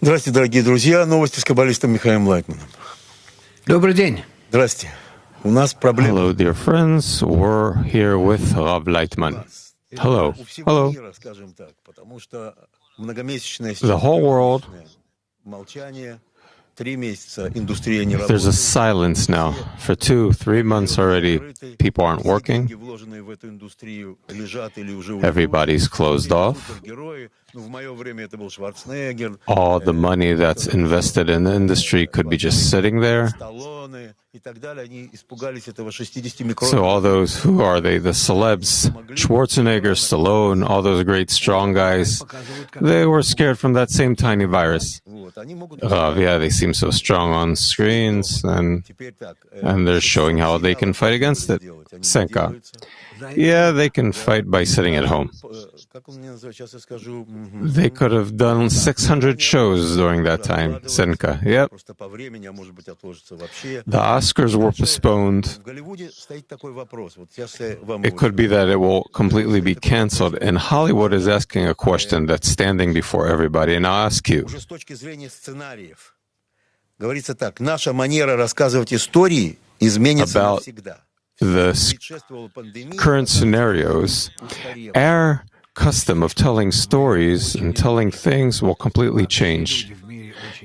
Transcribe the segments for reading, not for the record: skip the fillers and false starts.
Здравствуйте, дорогие друзья. Новости с каббалистом Михаилом Лайтманом. Добрый день. Здрасте. У нас проблема. Hello, dear friends. We're here with Rav Laitman. Hello. У всего Hello. мира, скажем так, потому что многомесячное The whole world, молчание, 3 месяца индустрия не there's a работает. silence now. For 2-3 months already, people aren't Все working. деньги, вложенные в эту индустрию, лежат или уже Everybody's closed off. супергерои. Ну, в мое время это был Шварценеггер, All the money that's invested in the industry could be just sitting there. Сталлоне и так далее. Они испугались этого 60 So микрона. all those, who are they? The celebs, Schwarzenegger, Stallone, all those great strong guys, they were scared from that same tiny virus. Вот, они могут Yeah, they seem so strong on screens, and теперь так. they're showing how they can fight against it. Senka. Yeah, they can fight by sitting at home. Как он меня называет? Сейчас я скажу. They could have done 600 shows during that time. Senka. Yep. Просто по времени, а может быть отложится вообще. The Oscars were postponed. В Голливуде стоит такой вопрос. Вот сейчас я вам It could be that it will completely be canceled. And Hollywood is asking a question that's standing before everybody. And I'll ask you, уже с точки зрения сценариев. Говорится так: наша манера рассказывать истории изменится About навсегда. the Предшествовала пандемия, current scenarios, our custom of telling stories and telling things will completely change.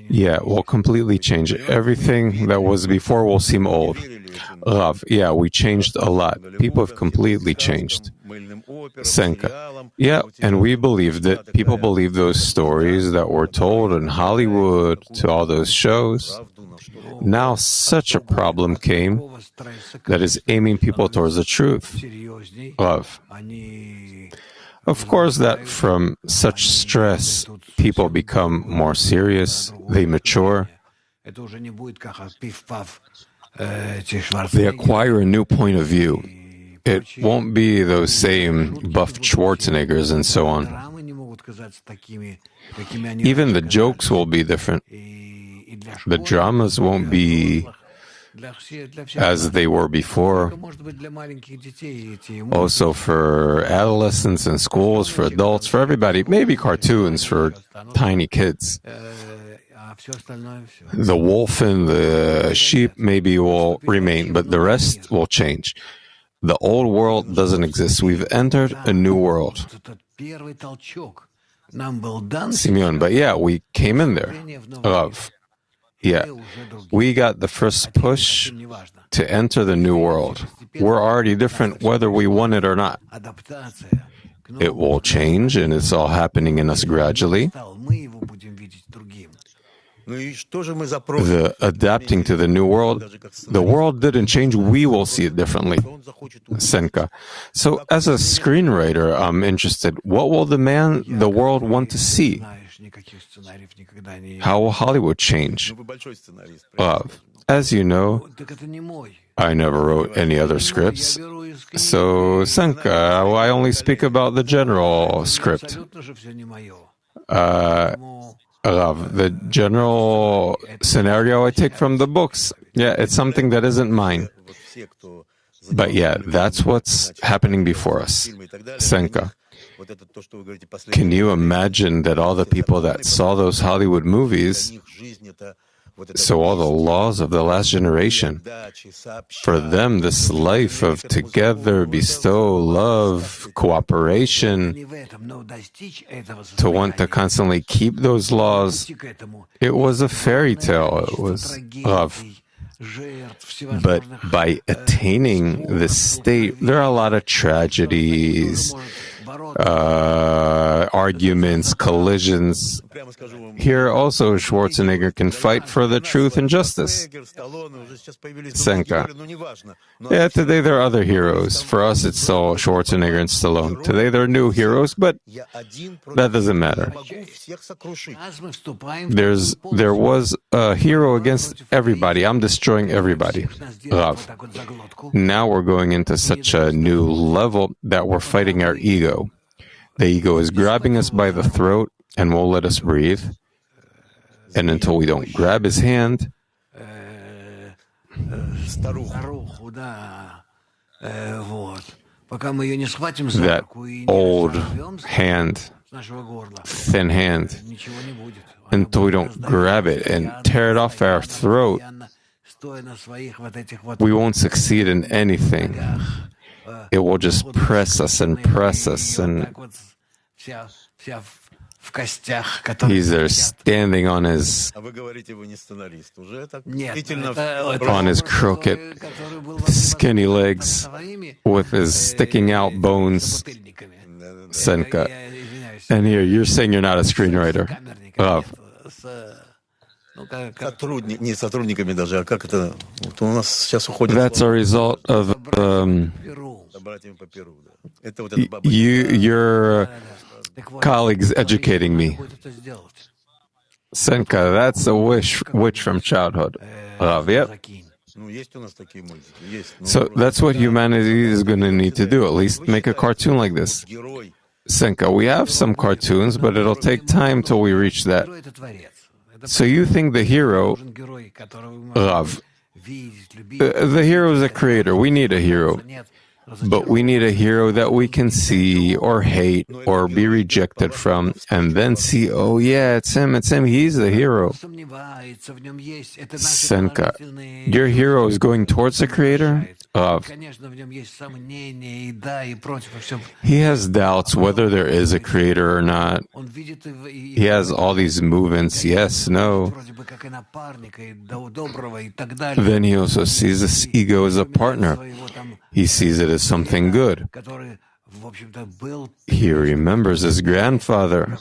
Yeah, will completely change. Everything that was before will seem old. Rav, yeah, we changed a lot. People have completely changed. Senka. Yeah, and we believed it. People believe those stories that were told in Hollywood to all those shows. Now such a problem came that is aiming people towards the truth. Rav. Of course, that from such stress, people become more serious, they mature, they acquire a new point of view. It won't be those same buff Schwarzeneggers and so on. Even the jokes will be different. The dramas won't be as they were before. Also for adolescents and schools, for adults, for everybody. Maybe cartoons for tiny kids. The wolf and the sheep maybe will remain, but the rest will change. The old world doesn't exist. We've entered a new world. Simeon, but yeah, we came in there. Rav. Yeah, we got the first push to enter the new world. We're already different whether we want it or not. It will change, and it's all happening in us gradually. The adapting to the new world, the world didn't change, we will see it differently. Senka. So as a screenwriter, I'm interested, what will the world want to see? How will Hollywood change? As you know, I never wrote any other scripts. So, Senka, I only speak about the general script. Rav, the general scenario I take from the books. Yeah, it's something that isn't mine. But yeah, that's what's happening before us. Senka. Can you imagine that all the people that saw those Hollywood movies, so all the laws of the last generation, for them this life of together, bestow, love, cooperation, to want to constantly keep those laws, it was a fairy tale, it was love. But by attaining this state, there are a lot of tragedies, arguments, collisions. Here also Schwarzenegger can fight for the truth and justice. Senka. Yeah, today there are other heroes. For us it's still Schwarzenegger and Stallone. Today there are new heroes, but that doesn't matter. There was a hero against everybody. I'm destroying everybody. Rav. Now we're going into such a new level that we're fighting our ego. The ego is grabbing us by the throat and won't let us breathe. And until we don't grab his hand, that old hand thin hand until we don't grab it and tear it off our throat. We won't succeed in anything. It will just press us, and he's there standing on his crooked, skinny legs with his sticking out bones. Senka. And here, you're saying you're not a screenwriter. That's a result of your colleagues educating me. Senka, that's a witch from childhood. Yep. So that's what humanity is going to need to do, at least make a cartoon like this. Senka, we have some cartoons, but it'll take time till we reach that. So you think the hero, Rav, the hero is a creator. We need a hero. But we need a hero that we can see or hate or be rejected from, and then see, oh yeah, it's him, he's the hero. Senka, your hero is going towards the creator? He has doubts whether there is a creator or not. He has all these movements, yes, no. Then he also sees this ego as a partner. He sees it as something good. He remembers his grandfather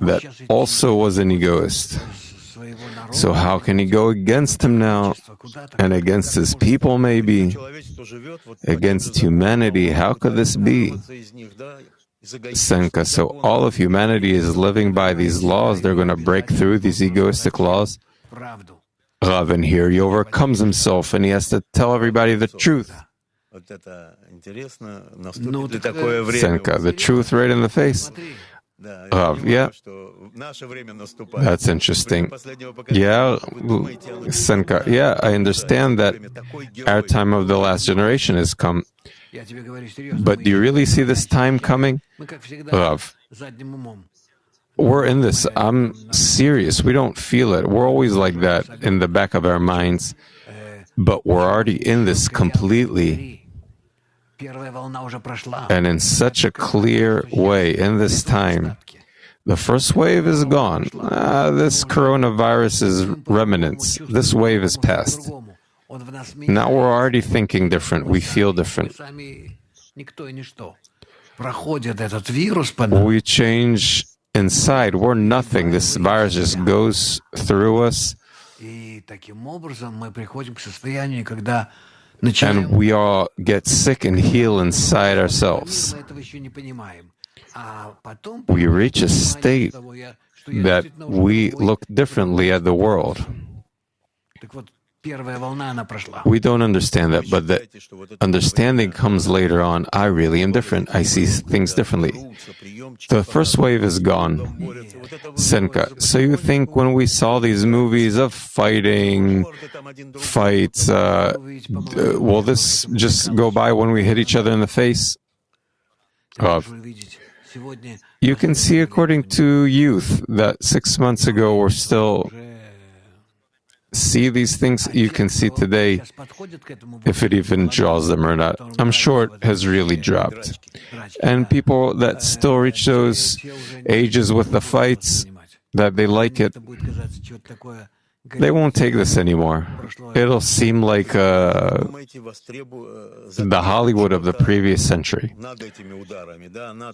that also was an egoist. So how can he go against him now? And against his people, maybe? Against humanity? How could this be? Senka, so all of humanity is living by these laws. They're going to break through these egoistic laws. Rav, and here he overcomes himself and he has to tell everybody the truth. Senka, the truth right in the face. Yeah, that's interesting. Yeah, Senka, yeah, I understand that our time of the last generation has come. But do you really see this time coming? Rav, we're in this. I'm serious. We don't feel it. We're always like that in the back of our minds. But we're already in this completely. And in such a clear way, in this time, the first wave is gone. This coronavirus is remnants. This wave is past. Now we're already thinking different. We feel different. We change inside. We're nothing. This virus just goes through us. And we all get sick and heal inside ourselves. We reach a state that we look differently at the world. We don't understand that, but the understanding comes later on. I really am different. I see things differently. The first wave is gone. Senka, so you think when we saw these movies of fights, will this just go by when we hit each other in the face? You can see according to youth that 6 months ago were still see these things. You can see today if it even draws them or not. I'm sure it has really dropped. And people that still reach those ages with the fights, that they like it, they won't take this anymore. It'll seem like the Hollywood of the previous century.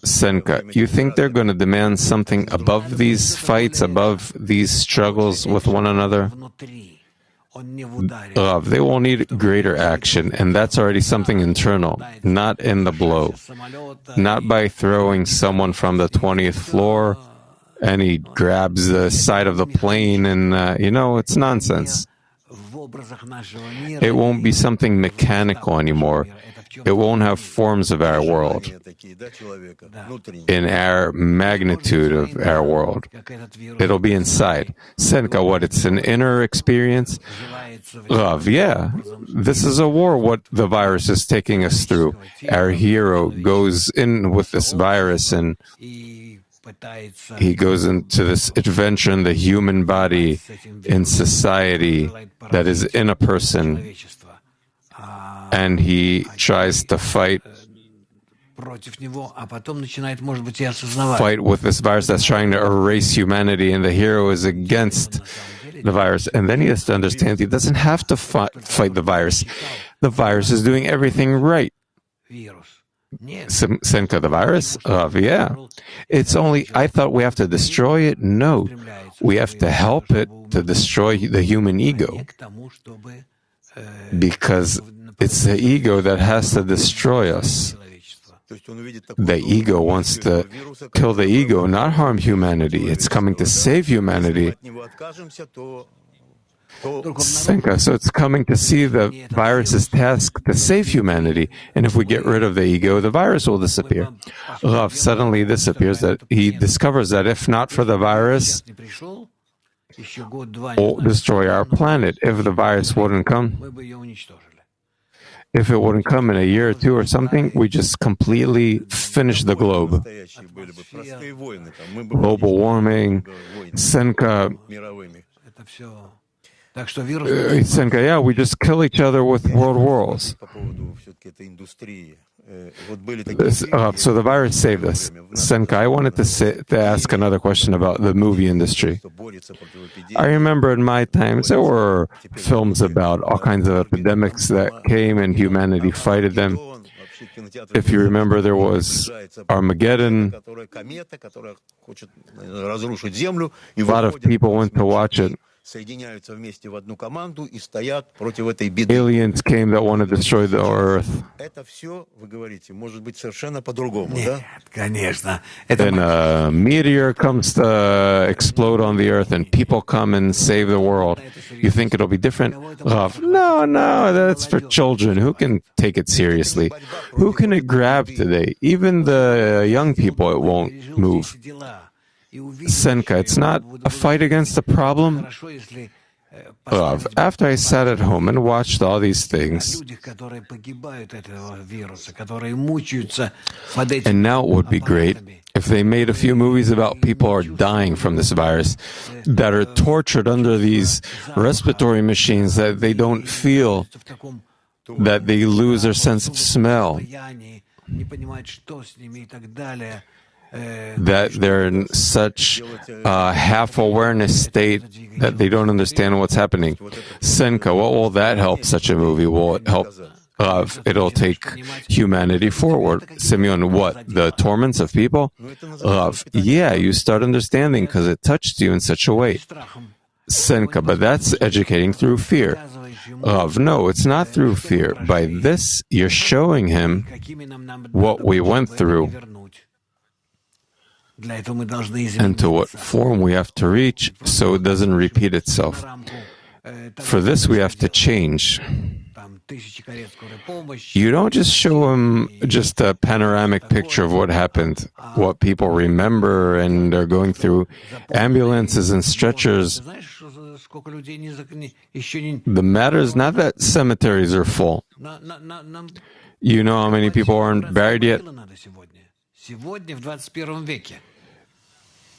Senka, you think they're going to demand something above these fights, above these struggles with one another? They will need greater action, and that's already something internal, not in the blow. Not by throwing someone from the 20th floor and he grabs the side of the plane and, it's nonsense. It won't be something mechanical anymore. It won't have forms of our world, in our magnitude of our world. It'll be inside. Senka, what, it's an inner experience? Rav, yeah. This is a war, what the virus is taking us through. Our hero goes in with this virus and he goes into this adventure in the human body, in society that is in a person, and he tries to fight with this virus that's trying to erase humanity, and the hero is against the virus. And then he has to understand he doesn't have to fight the virus. The virus is doing everything right. Senka, the virus? Yeah. It's only, I thought we have to destroy it. No. We have to help it to destroy the human ego. Because it's the ego that has to destroy us. The ego wants to kill the ego, not harm humanity. It's coming to save humanity. Senka, so it's coming to see the virus's task to save humanity. And if we get rid of the ego, the virus will disappear. Rav suddenly disappears, that he discovers that if not for the virus, we'll destroy our planet. If the virus wouldn't come, if it wouldn't come in a year or two or something, we just completely finish the globe. Global warming, Senka. Senka, yeah, we just kill each other with world wars. So the virus saved us. Senka, I wanted to ask another question about the movie industry. I remember in my times there were films about all kinds of epidemics that came and humanity fighted them. If you remember, there was Armageddon. A lot of people went to watch it. Aliens came that want to destroy the earth. Then a meteor comes to explode on the earth and people come and save the world. You think it'll be different? Rav, no, that's for children. Who can take it seriously? Who can it grab today? Even the young people, it won't move. Senka, it's not a fight against the problem. After I sat at home and watched all these things, and now it would be great if they made a few movies about people who are dying from this virus, that are tortured under these respiratory machines, that they don't feel, that they lose their sense of smell, that they're in such a half-awareness state that they don't understand what's happening. Senka, what will that help such a movie? Will it help? It'll take humanity forward. Simeon, what? The torments of people? Yeah, you start understanding because it touched you in such a way. Senka, but that's educating through fear. No, it's not through fear. By this, you're showing him what we went through and to what form we have to reach so it doesn't repeat itself. For this, we have to change. You don't just show them just a panoramic picture of what happened, what people remember and are going through. Ambulances and stretchers. The matter is not that cemeteries are full. You know how many people aren't buried yet?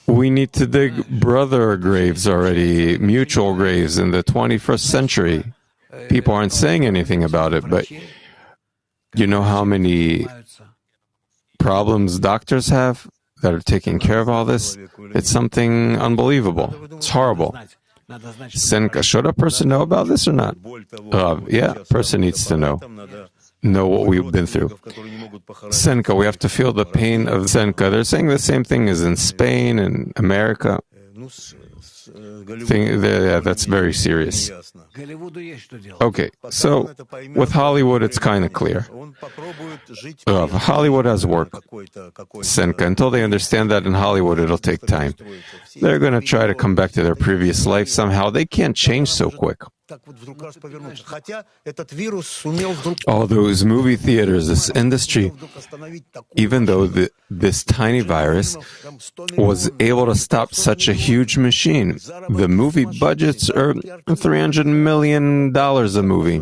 We need to dig brother graves already, mutual graves in the 21st century. People aren't saying anything about it, but you know how many problems doctors have that are taking care of all this? It's something unbelievable. It's horrible. Senka, should a person know about this or not? Yeah, a person needs to know what we've been through. Senka, we have to feel the pain of Senka. They're saying the same thing as in Spain and America. That's very serious. Okay, so with Hollywood, it's kind of clear. Hollywood has work. Senka, until they understand that in Hollywood, it'll take time. They're going to try to come back to their previous life somehow. They can't change so quick. All those movie theaters, this industry, even though this tiny virus was able to stop such a huge machine, the movie budgets are $300 million a movie.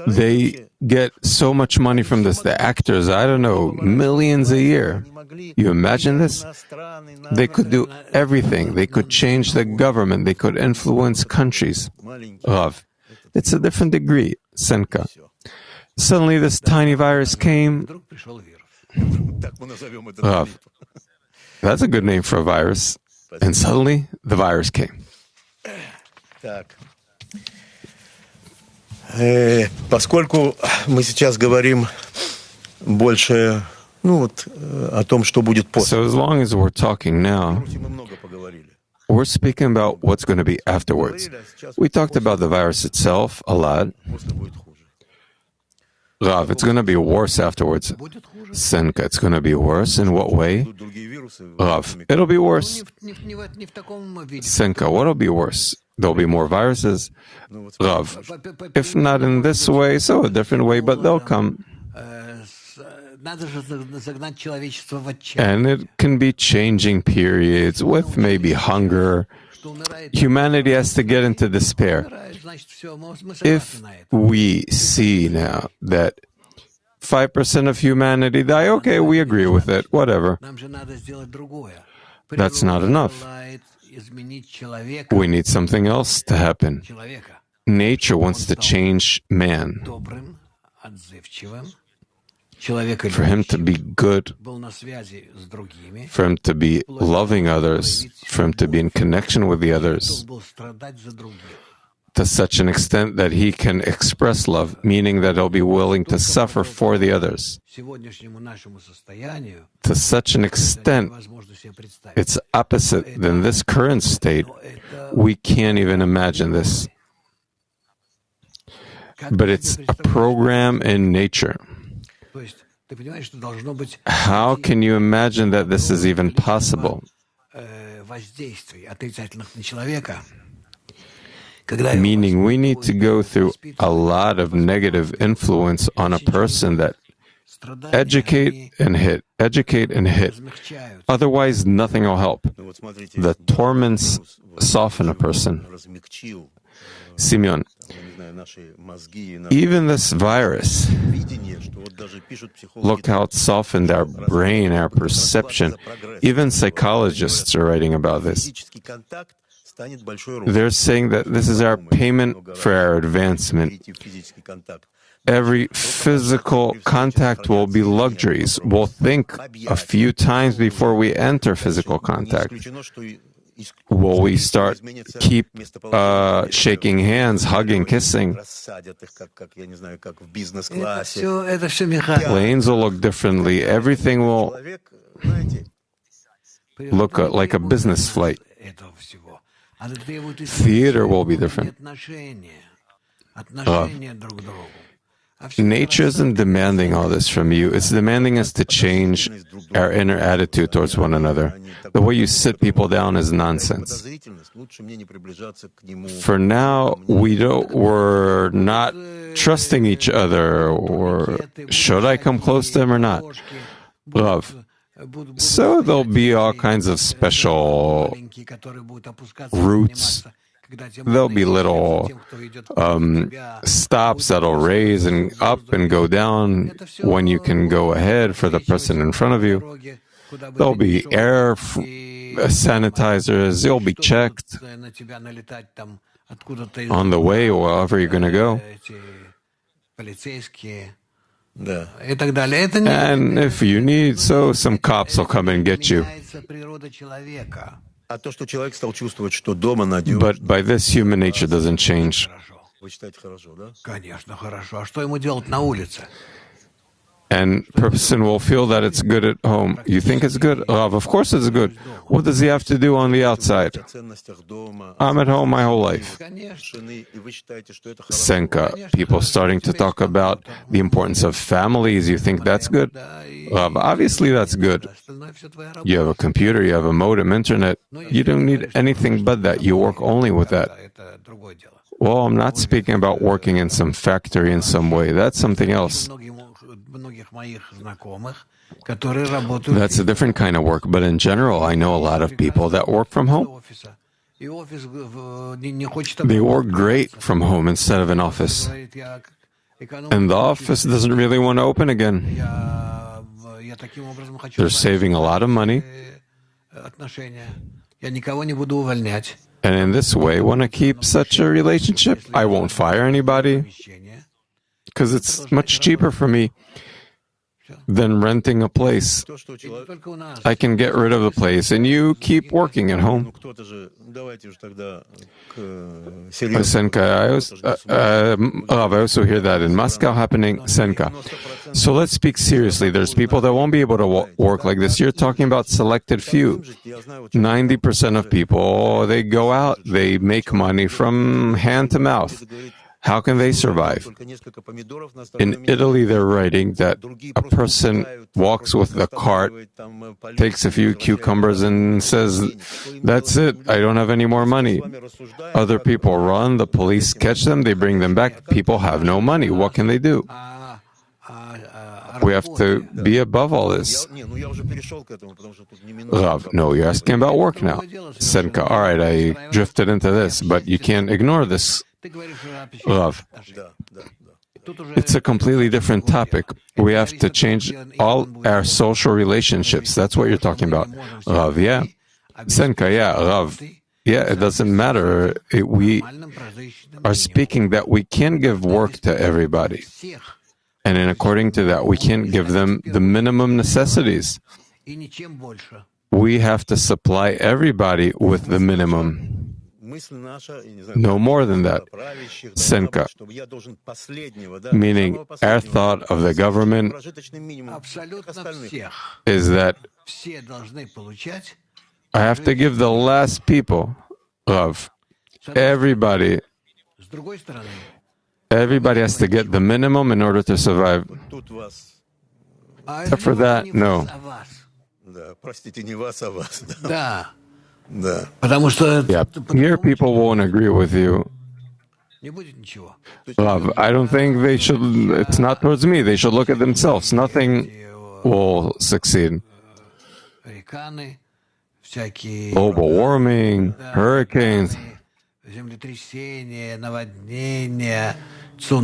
They get so much money from this. The actors, I don't know, millions a year. You imagine this? They could do everything. They could change the government. They could influence countries. Rav, it's a different degree, Senka. Suddenly this tiny virus came. Rav, that's a good name for a virus. And suddenly the virus came. Поскольку мы сейчас говорим больше о том, что будет после. So as long as we're talking now, we're speaking about what's going to be afterwards. We talked about the virus itself a lot. Rav, it's going to be worse afterwards. Senka, it's going to be worse. In what way? Rav, it'll be worse. Senka, what'll be worse? There'll be more viruses. Rav, if not in this way, so a different way, but they'll come. And it can be changing periods with maybe hunger. Humanity has to get into despair. If we see now that 5% of humanity die, okay, we agree with it, whatever. That's not enough. We need something else to happen. Nature wants to change man. For him to be good, for him to be loving others, for him to be in connection with the others, to such an extent that he can express love, meaning that he'll be willing to suffer for the others. To such an extent, it's opposite than this current state. We can't even imagine this. But it's a program in nature. How can you imagine that this is even possible? Meaning we need to go through a lot of negative influence on a person that educate and hit. Otherwise, nothing will help. The torments soften a person. Simeon, even this virus, look how it softened our brain, our perception. Even psychologists are writing about this. They're saying that this is our payment for our advancement. Every physical contact will be luxuries. We'll think a few times before we enter physical contact. Will we keep shaking hands, hugging, kissing? Planes will look differently. Everything will look like a business flight. Theater will be different. Nature isn't demanding all this from you. It's demanding us to change our inner attitude towards one another. The way you sit people down is nonsense. For now, we're not trusting each other, or should I come close to them or not? Love. So there'll be all kinds of special routes. There'll be little stops that'll raise and up and go down when you can go ahead for the person in front of you. There'll be air sanitizers. You'll be checked on the way or wherever you're going to go. And if you need, some cops will come and get you. But by this, human nature doesn't change. And person will feel that it's good at home. You think it's good? Rav, of course it's good. What does he have to do on the outside? I'm at home my whole life. Senka, people starting to talk about the importance of families. You think that's good? Rav, obviously that's good. You have a computer, you have a modem, internet. You don't need anything but that. You work only with that. Well, I'm not speaking about working in some factory in some way. That's something else. That's a different kind of work, but in general, I know a lot of people that work from home. They work great from home instead of an office. And the office doesn't really want to open again. They're saving a lot of money. And in this way, want to keep such a relationship. I won't fire anybody because it's much cheaper for me than renting a place. I can get rid of the place and you keep working at home. Senka, I also hear that in Moscow happening, Senka. So let's speak seriously. There's people that won't be able to work like this. You're talking about selected few. 90% of people, they go out, they make money from hand to mouth. How can they survive? In Italy, they're writing that a person walks with the cart, takes a few cucumbers and says, "That's it, I don't have any more money." Other people run, the police catch them, they bring them back. People have no money. What can they do? We have to be above all this. Rav, no, you're asking about work now. Senka, all right, I drifted into this, but you can't ignore this. Rav, it's a completely different topic. We have to change all our social relationships. That's what you're talking about. Rav, yeah. Senka, yeah, Rav. Yeah, it doesn't matter. We are speaking that we can't give work to everybody. And in according to that, we can't give them the minimum necessities. We have to supply everybody with the minimum. No more than that. Senka, meaning our thought of the government is that I have to give the last people of everybody. Everybody has to get the minimum in order to survive. Except for that, no. Yeah, here people won't agree with you. Love, I don't think they should, it's not towards me, they should look at themselves. Nothing will succeed. Global warming, hurricanes,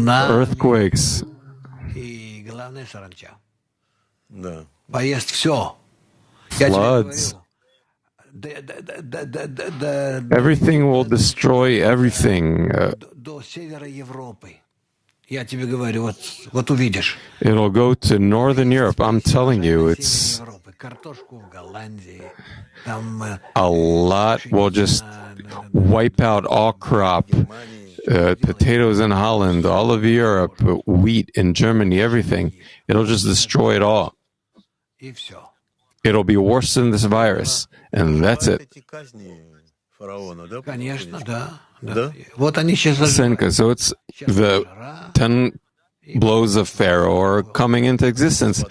earthquakes. Floods. Everything will destroy everything. It'll go to Northern Europe. I'm telling you, it's a lot will just wipe out all crop. Potatoes in Holland, all of Europe, wheat in Germany, everything. It'll just destroy it all. It'll be worse than this virus, and that's it. Senka, so it's the 10 blows of Pharaoh are coming into existence.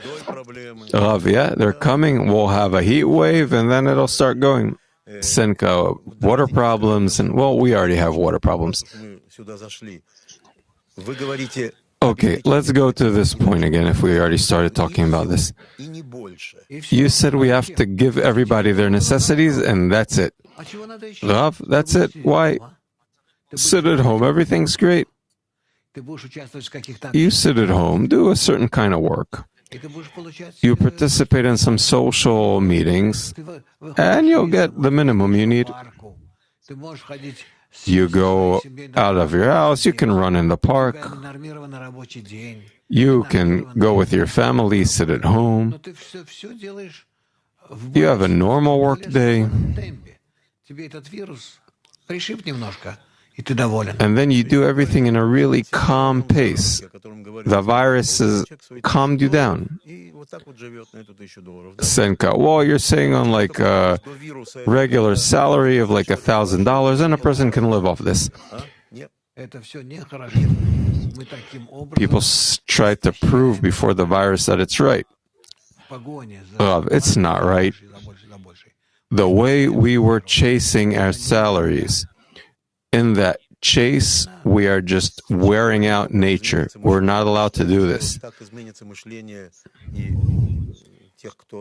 Rav, yeah, they're coming. We'll have a heat wave, and then it'll start going. Senka, water problems, and well, we already have water problems. Okay, let's go to this point again if we already started talking about this. You said we have to give everybody their necessities and that's it. Rav, that's it. Why? Sit at home, everything's great. You sit at home, do a certain kind of work. You participate in some social meetings and you'll get the minimum you need. You go out of your house, you can run in the park, you can go with your family, sit at home. You have a normal work day. And then you do everything in a really calm pace. The virus has calmed you down. Senka, well, you're saying on like a regular salary of like $1,000 and a person can live off this. People try to prove before the virus that it's right. It's not right. The way we were chasing our salaries, in that chase, we are just wearing out nature. We're not allowed to do this.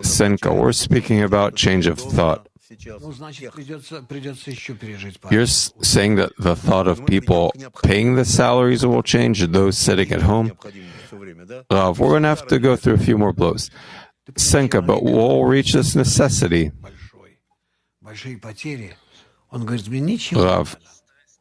Senka, we're speaking about change of thought. Ну, значит, придется еще пережить пару. You're saying that the thought of people paying the salaries will change, those sitting at home? We're going to have to go through a few more blows. Senka, but we'll reach this necessity. Большие потери. Он говорит, мне ничего не Rav, надо.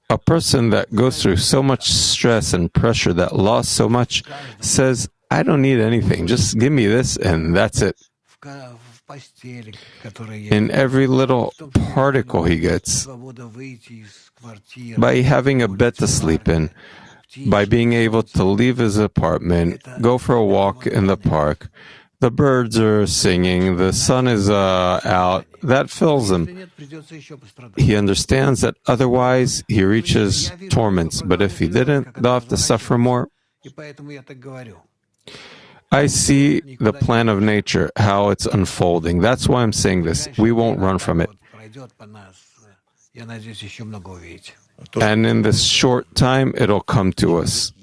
a person that goes through so much stress and pressure, that lost so much, says, I don't need anything. Just give me this and that's it. В постели, которая In every little particle he gets, свобода выйти из квартиры. by having a bed to sleep in, by being able to leave his apartment, go for a walk in the park. The birds are singing, the sun is out. That fills him. Если нет, придется еще пострадать. He understands that otherwise he reaches torments, but if he didn't, they'll have to suffer more. И поэтому я так говорю. I see the plan of nature, how it's unfolding. That's why I'm saying this. We won't run from it. Пройдет по нас. Я надеюсь, еще много увидите. And in this short time, it'll come to us.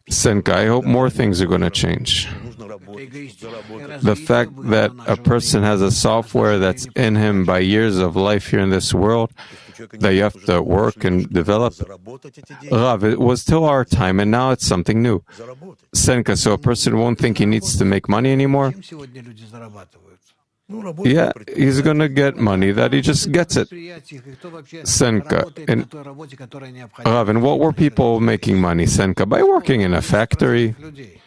Senka, I hope more things are going to change. The fact that a person has a software that's in him by years of life here in this world, that you have to work and develop. Rav, it was till our time, and now it's something new. Senka, so a person won't think he needs to make money anymore? Чем сегодня люди зарабатывают? Yeah, he's going to get money, that he just gets it. Предприятиях, и кто вообще Senka, работает на and той работе, которая необходима Rav, and what were people making money, Senka? By working in a factory. людей.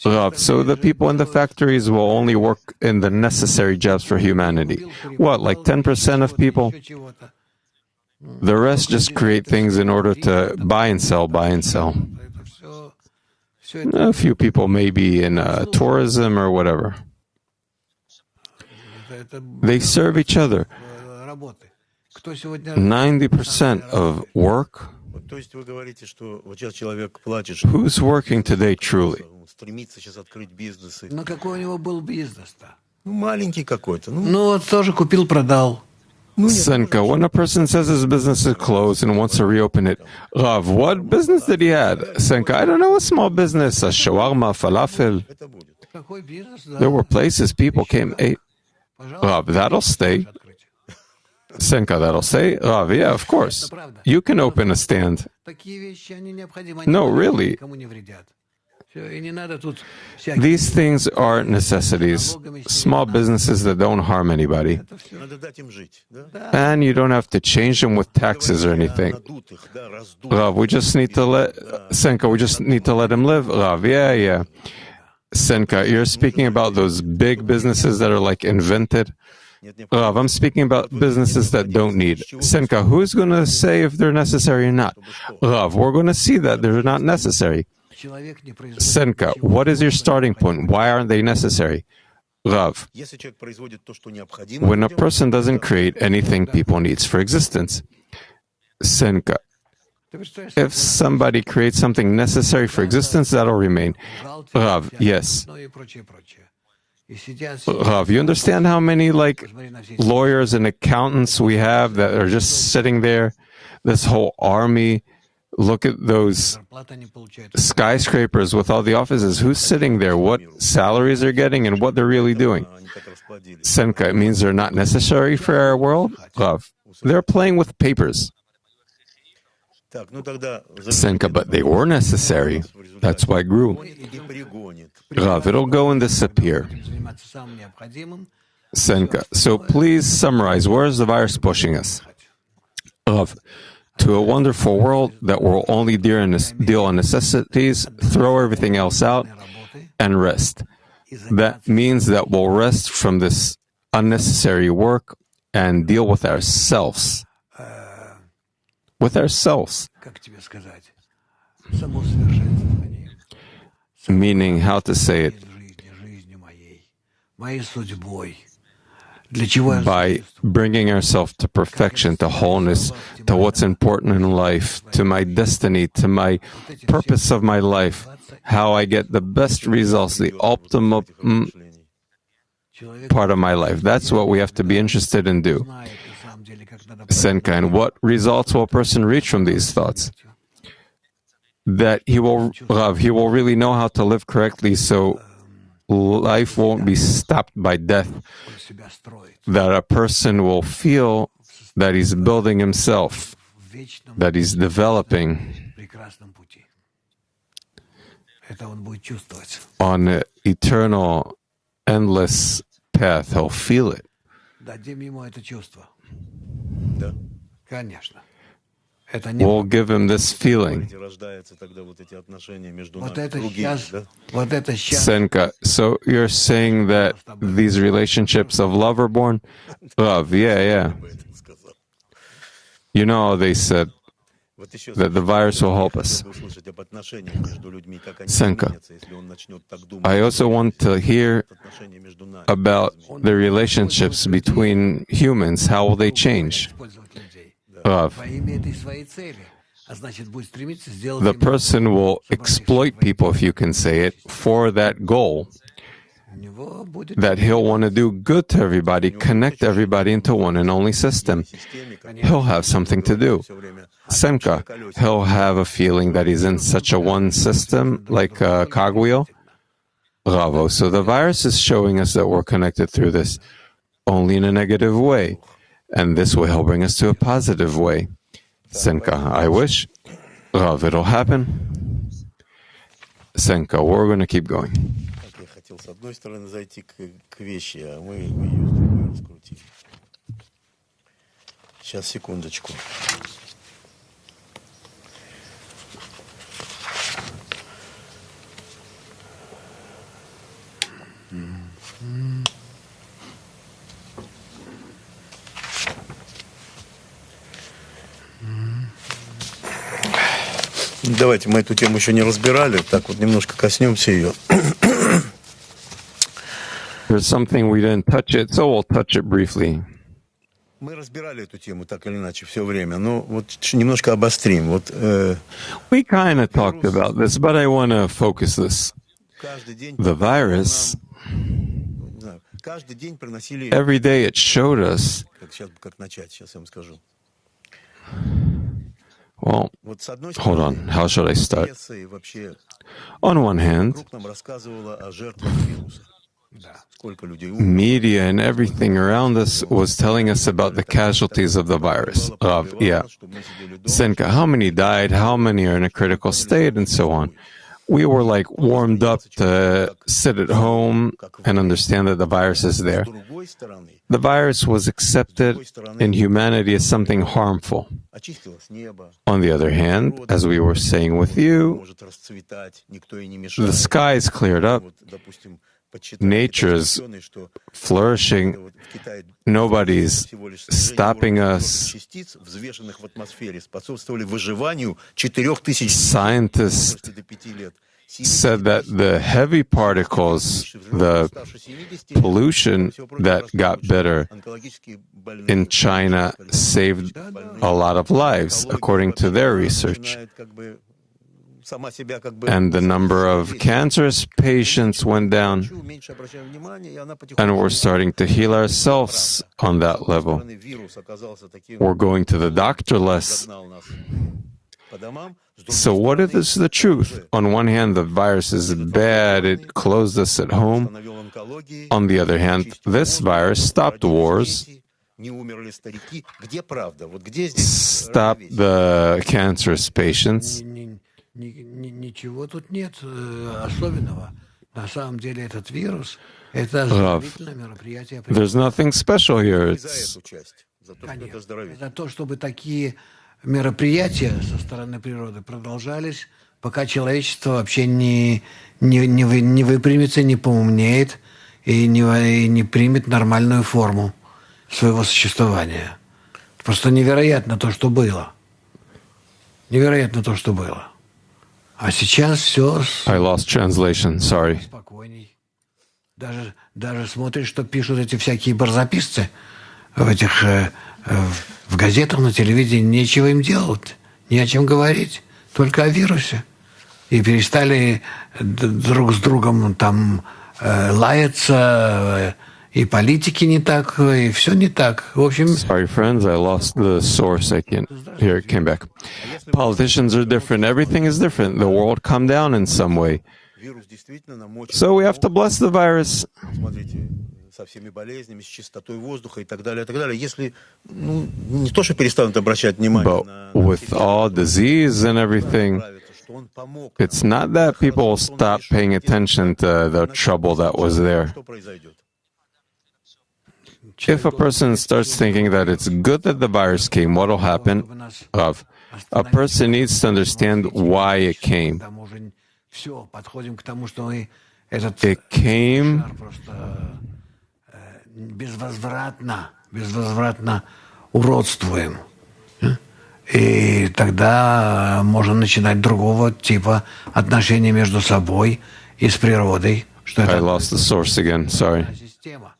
Rav, so the people in the factories will only work in the necessary jobs for humanity. What, like 10% of people? Еще чего-то. The rest just create things in order to buy and sell, buy and sell. Это все это, A few people maybe in tourism or whatever. это They serve each other. работы. Кто сегодня 90% of work, То есть вы говорите, что вот сейчас человек плачет, who's working today truly? он стремится сейчас открыть бизнесы. Ну какой у него был бизнес-то? Ну, маленький какой-то. Ну, Ну вот тоже купил-продал. Senka, when a person says his business is closed and wants to reopen it, Rav, what business did he have? Senka, I don't know, a small business, a shawarma, falafel. это будет. Какой бизнес? Да. There were places people came, ate. Пожалуйста, Rav, that'll stay. открыть. Senka, that'll stay. Rav, yeah, of course. You can open a stand. Такие вещи, они необходимы. No, Они really. никому не вредят. Всё, и не надо тут всяких... These things are necessities, small businesses that don't harm anybody. Это всё. Надо дать им жить. Да? And you don't have to change them with taxes or anything. Надутых, да, раздутых. Rav, we just need to let, Senka, we just need to let him live. Rav, yeah. Senka, you're speaking about those big businesses that are like invented. Rav, I'm speaking about businesses that don't need. Senka, who's going to say if they're necessary or not? Rav, we're going to see that they're not necessary. Человек не производит Senka, ничего. what is your starting point? Why aren't they necessary? Rav, Если человек производит то, что необходимо, when a людям, person doesn't create anything people needs for existence. Senka, Ты представляешь, if somebody creates something necessary for existence, that'll remain. бухгалтер, Rav, yes. ну и прочее, прочее. И сидят, Rav, you understand how many like смотри на все эти lawyers and accountants we have that are just sitting there? This whole army. Look at those зарплаты не получают. skyscrapers with all the offices. Who's sitting there? What salaries they're getting and what they're really doing? они так расплодились. Senka, it means they're not necessary for our world? Rav, they're playing with papers. Так, ну тогда Senka, but they were necessary. That's why it grew. и перегонит. Rav, it'll go and disappear. Заниматься самым необходимым. Senka, so please summarize. Where is the virus pushing us? Rav, to a wonderful world that will only deal on necessities, throw everything else out, Работы. and rest. That means that we'll rest from this unnecessary work and deal with ourselves. With ourselves. Как тебе сказать? Самоусовершенствованием. Meaning, how to say it, Жизнью моей. Моей судьбой. Для чего я by существую? bringing ourselves to perfection, to wholeness, to what's important in life, to my destiny, to my purpose of my life, how I get the best results, the optimal Человек part of my life. That's what we have to be interested in do. знает на самом деле, как надо Senka, and what results will a person reach from these thoughts? That he will, Rav, he will really know how to live correctly, so life won't be stopped by death, Он себя строит that a person will feel that he's building himself, в вечном that he's developing прекрасном пути. Это он будет чувствовать. on an eternal, endless path. He'll feel it. Дадим ему это чувство. Да. Конечно. Это не We'll give him this feeling. И рождаются тогда вот эти отношения между вот нами это другими, сейчас, да? вот это сейчас. Senka, so you're saying that these relationships of love are born? Love, yeah. Я бы это сказал. You know, they said Вот еще that the virus will help я us. хотел бы услышать об отношениях между людьми, как они Senka, изменятся, если он начнет так думать. I also want to hear Отношения между нами. about the relationships between humans. How will they change? Использовать людей Love. во имя этой своей цели. А значит, будет стремиться сделать The именно person will exploit people, if you can say it, for that goal. у него будет That he'll want to do good to everybody, connect everybody into one and only system. He'll have something to do. Senka, he'll have a feeling that he's in such a one system, like a cogwheel. Bravo. So the virus is showing us that we're connected through this, only in a negative way. And this way he'll bring us to a positive way. Senka, I wish. Rav, it'll happen. Senka, we're going to keep going. Так, я хотел с одной стороны зайти к вещи, а мы ее с другой раскрутили. Сейчас, секундочку. Давайте, мы эту тему еще не разбирали, так вот немножко коснемся ее. There's something we didn't touch it, so we'll touch it briefly. Мы разбирали эту тему так или иначе все время, но вот немножко обострим. Вот We kind of talked about this, but I want to focus this. каждый день, The virus, не знаю, каждый день приносили, every day it showed us, как начать, сейчас я вам скажу. well, Вот с одной hold стороны, on, how should I start? пресса и вообще On one hand, вокруг нам рассказывала о жертвах вируса. Сколько людей умерло. media and everything around us was telling us about the casualties of the virus. Yeah. Senka, how many died, how many are in a critical state, and so on. We were like warmed up to sit at home and understand that the virus is there. С другой стороны, The virus was accepted in humanity as something harmful. очистилось небо, On the other hand, as we were saying with you, может расцветать, никто и не the мешает. skies cleared up, Вот, допустим, nature's flourishing, nobody's stopping us. взвешенных в атмосфере способствовали выживанию 4000 Scientists said that the heavy particles, the pollution that got better in China saved a lot of lives, according to their research. And the number of cancerous patients went down, and we're starting to heal ourselves on that level. We're going to the doctor less. So what is the truth? On one hand, the virus is bad, it closed us at home. On the other hand, this virus stopped wars, stopped the cancerous patients. Ничего тут нет особенного. На самом деле этот вирус — это оздоровительное мероприятие. There's nothing special here. It's За то, чтобы такие мероприятия со стороны природы продолжались, пока человечество вообще не выпрямится, не поумнеет и не примет нормальную форму своего существования. Просто невероятно то, что было. Невероятно то, что было. А сейчас все I lost translation, sorry. спокойней. Даже смотришь, что пишут эти всякие барзаписцы в этих в газетах, на телевидении. Нечего им делать, не о чем говорить, только о вирусе. И перестали друг с другом там лаяться, и политики не так, и все не так. В общем... Sorry, friends, I lost the source. I can't. Here, it came back. Politicians are different. Everything is different. The world calmed down in some way. Вирус действительно нам очень So we have to bless the virus. Смотрите, со всеми болезнями, с чистотой воздуха и так далее, и так далее. Если, не то, что перестанут обращать внимание But на with all disease and everything, нравится, что он помог it's нам. not that people stop paying attention to the trouble that was there. Что произойдет? If a person starts thinking that it's good that the virus came, what will happen? A person needs to understand why it came. It came безвозвратно уродствуем. И тогда можно начинать другого типа отношения между собой и с природой. Что I это lost the source again, sorry. система.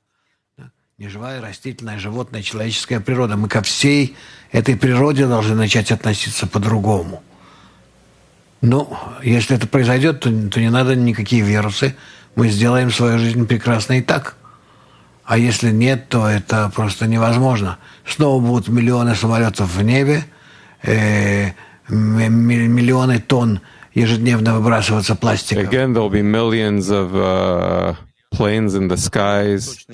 Неживая, растительная, животная, человеческая природа. Мы ко всей этой природе должны начать относиться по-другому. Ну, если это произойдет, то не надо никакие вирусы. Мы сделаем свою жизнь прекрасной и так. А если нет, то это просто невозможно. Снова будут миллионы самолетов в небе, миллионы тонн ежедневно выбрасываться пластика. Again, there'll be millions of planes in the skies,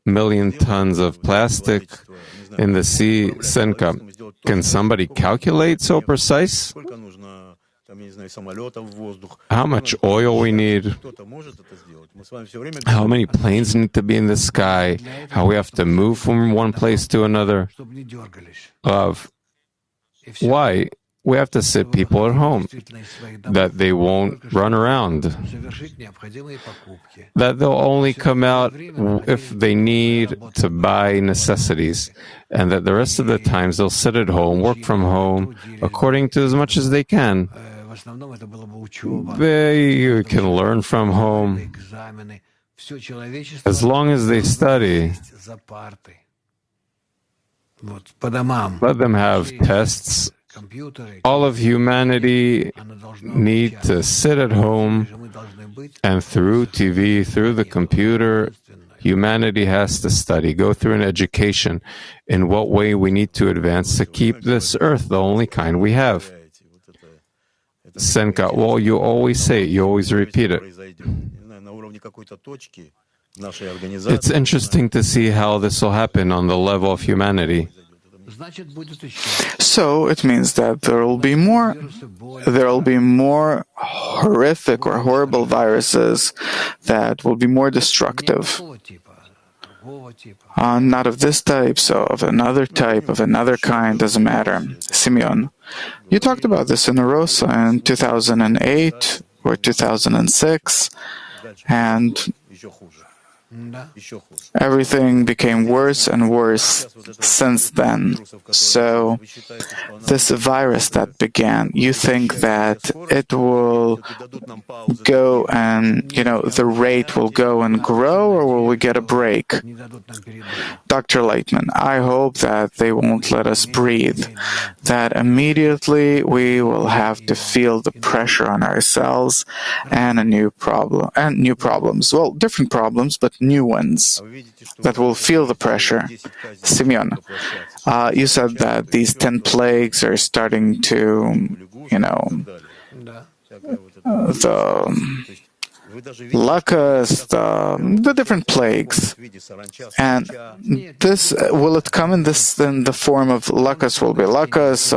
million tons of plastic in the sea. Senka, can somebody calculate so precise? Сколько нужно, там, я не знаю, самолетов в воздух? How much oil we need? Кто-то может это сделать? Мы с вами все время How many planes need to be in the sky? How we have to move from one place to another? Чтобы не дергались. Why? We have to sit people at home, that they won't run around, Совершить необходимые покупки. that they'll only come out if they need to buy necessities, and that the rest of the times they'll sit at home, work from home, according to as much as they can. В основном это было бы учеба, They can learn from home экзамены. Все человечество as long as they study. за партой. Вот, по домам. Let them have tests. Компьютеры. All of humanity Оно должно need to sit at home, мы должны быть and through TV, through the computer, humanity has to study, go through an education in what way we need to advance to keep this earth the only kind we have. Senka, well, you always say it, you always repeat it. произойдет. Не знаю, на уровне какой-то точки нашей It's организации. interesting to see how this will happen on the level of humanity. значит будет еще So it means that there will be more horrific or horrible viruses that will be more destructive. такого типа, другого типа. Not of this type, so of another type, of another kind, doesn't matter. Simeon, you talked about this in Rosa in 2008 or 2006, and Еще хуже. Да. Еще хуже. everything became worse and worse since then. So this virus that began, you think that it will Дадут нам паузу. go and, the rate will go and grow, or will we get a break? Не дадут нам передышку. Dr. Laitman, I hope that they won't let us breathe, that immediately we will have to feel the pressure on ourselves and new problems. Well, different problems, but new ones Вы видите, что that will feel the pressure. 10 казней Simeon, воплощаться. you said that these 10 plagues are starting to, Да. Всякая вот эта- the То есть вы даже видите, locusts, the different plagues. в виде саранча, And саранча, this will it come in the form of locusts? Will be locusts,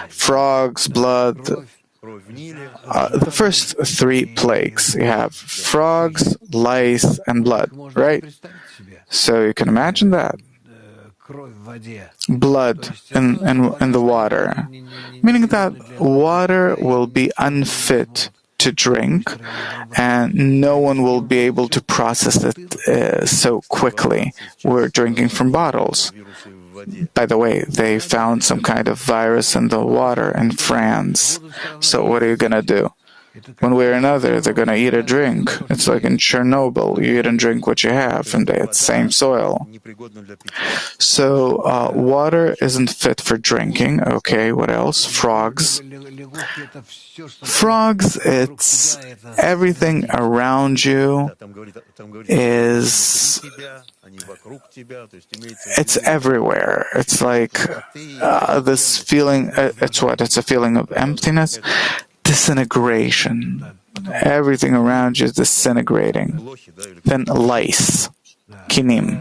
frogs, blood. кровь в Ниле, The first three plagues you have frogs, lice, and blood, Можно right? представить себе So you can imagine that кровь в воде. blood in the water, meaning that water will be unfit to drink, and no one will be able to process it so quickly. We're drinking from bottles. вирусы в воде. By the way, they found some kind of virus in the water in France. So what are you going to do? One way or another, they're going to eat or drink. It's like in Chernobyl. You eat and drink what you have from the same soil. Непригодно для питья. So water isn't fit for drinking. Okay, what else? Frogs. Лягушки — это все, что Frogs, it's everything around you Там говорится, is тебя, они вокруг тебя, то есть имеется в it's everywhere. It's like this feeling. It's what? It's a feeling of emptiness, disintegration. everything around you is disintegrating. Then lice, kinim.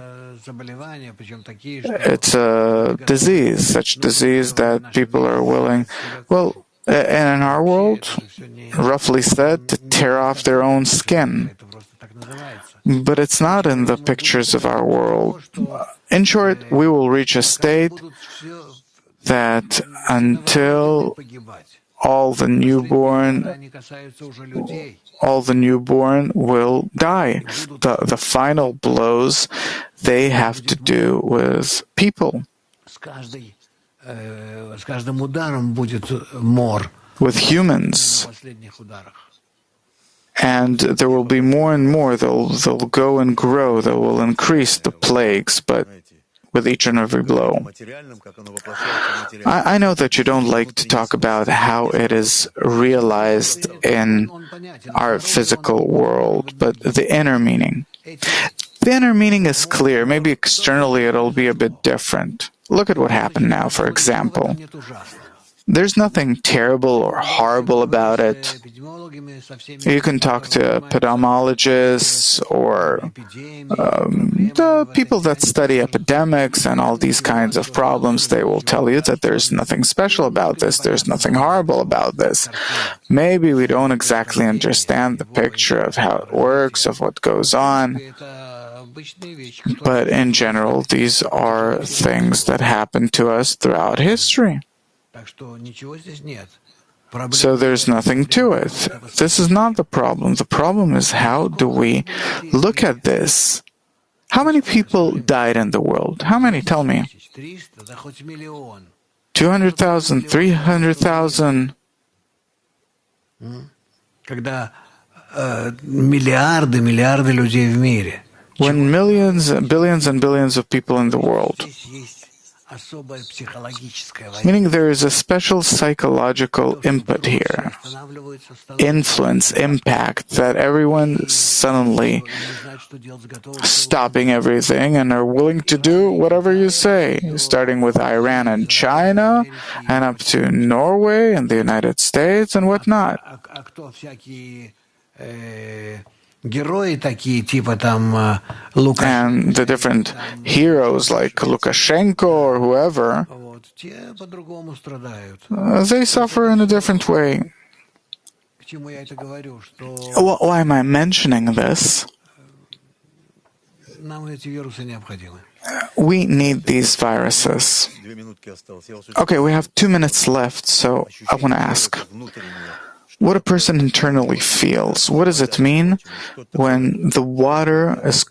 It's a disease, such disease that people are willing, well, and in our world, roughly said, to tear off their own skin. But it's not in the pictures of our world. In short, we will reach a state that until all the newborn will die. The final blows, they have to do with people. With humans. And there will be more and more. They'll go and grow. They will increase the plagues, but with each and every blow. I know that you don't like to talk about how it is realized in our physical world, but the inner meaning. The inner meaning is clear. Maybe externally it'll be a bit different. Look at what happened now, for example. There's nothing terrible or horrible about it. You can talk to epidemiologists or the people that study epidemics and all these kinds of problems. They will tell you that there's nothing special about this, there's nothing horrible about this. Maybe we don't exactly understand the picture of how it works, of what goes on. But in general, these are things that happen to us throughout history. So there's nothing to it. This is not the problem. The problem is, how do we look at this? How many people died in the world? How many? Tell me. 200,000, 300,000. When millions, billions and billions of people in the world. Meaning there is a special psychological input here, influence, impact, that everyone suddenly stopping everything and are willing to do whatever you say, starting with Iran and China, and up to Norway and the United States and whatnot. And the different heroes like Lukashenko or whoever, they suffer in a different way. Why am I mentioning this? We need these viruses. Okay, we have 2 minutes left, so I want to ask. What a person internally feels. What does it mean when the water is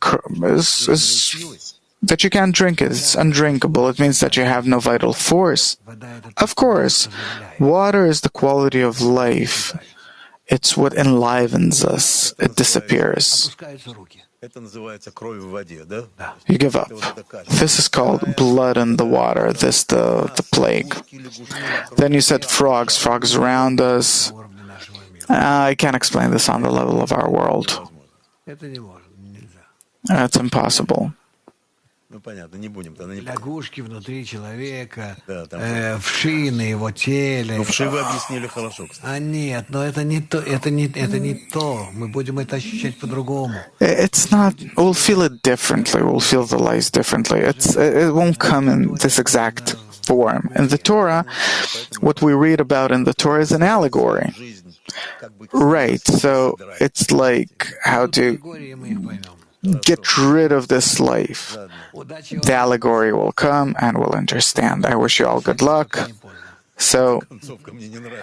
that you can't drink it? It's undrinkable. It means that you have no vital force. Of course, water is the quality of life. It's what enlivens us. It disappears. You give up. This is called blood in the water. This the plague. Then you said frogs. Frogs around us. I can't explain this on the level of our world. It's impossible. Лягушки внутри человека, вши на его теле. Вши вы объяснили хорошо, кстати. Нет, но это не то, это не то. Мы будем это ощущать по-другому. It's not. We'll feel it differently. We'll feel the lies differently. It won't come in this exact form. In the Torah, what we read about in the Torah is an allegory. Right, so it's like how to get rid of this life. The allegory will come and we'll understand. I wish you all good luck. So,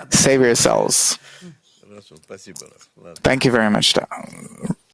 save yourselves. Thank you very much.